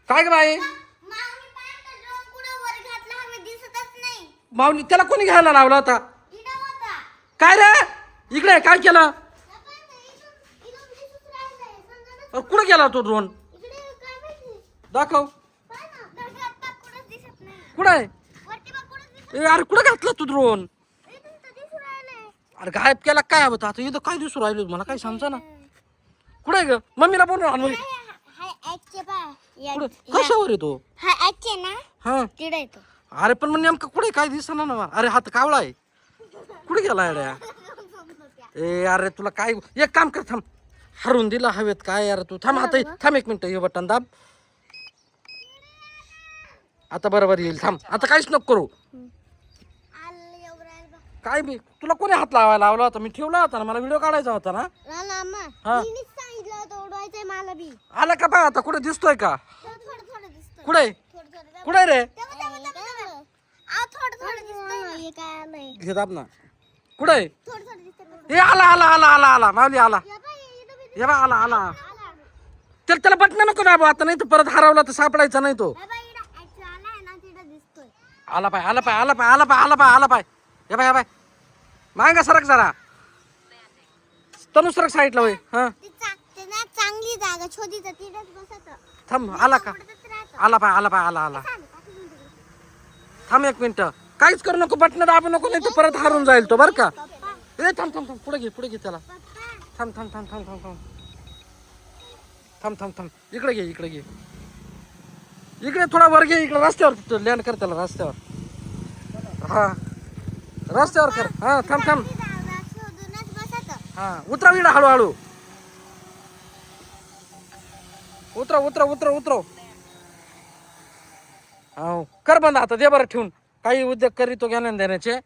काय ग बाई? माऊली त्याला कोणी घ्यायला लावला होता? काय रे इकडे काय केलं? कुठं गेला तो ड्रोन? दाखव. कुठं आहे? अरे कुठं घातला तू ड्रोन? अरे गायब केला काय होता आता इथं काय दिसू राहिलो मला काही समजा ना. कुठे ग मम्मीला बोलून आण. कशावर येतो? हा अरे पण मग नेमकं कुठे काय दिसना ना. अरे हात कावळा आहे. कुठे गेला अड्या? ए अरे तुला काय एक काम कर थांब. हरून दिला हवेत काय यार तू. थांब आता थांब 1 मिनिट हे बटन दाब. आता बरोबर येईल. थांब आता काहीच नको करू. काय बी तुला कोणी हात लावायला लावला होता? मी ठेवला होता ना मला व्हिडिओ काढायचा होता ना. हा आला का बा आता कुठे दिसतोय का? कुठे कुठे रे? हे दाब ना. कुठे? हे आला आला आला आला आला माऊली आला. हे बा आला आला. त्याला बटन नको दाबू आता नाही तर परत हरवला तर सापडायचा नाही तो. आला पाय आला पाय आला पाय आला पाय आला पाय आला पाय. हे बाय बाय मांगा सरक जरा. तनु सरक साईडला होय. हा चांगली जागा छोटी थांब. आला का? आला पाय आला पाय आला आला. थांब 1 मिनिट. काहीच करू नको बटन दाबू नको नाही तर परत हरून जाईल तो बर का. ए थांब थांब थांब पुढे घे त्याला. थांब थांब थांब थांब थांब थांब थांब थांब थांब. इकडे घे इकडे घे. इकडे थोडा वर घे. इकडे रस्त्यावर लँड कर त्याला रस्त्यावर. हा रस्त्यावर कर. हा थांब थांब. हा उतरव इकडे हळूहळू. उतरव उतरव उतरव उतरव. हो कर बंद आता दे बरं ठेवून. काही उद्योग करीतो घेण्या देण्याचे.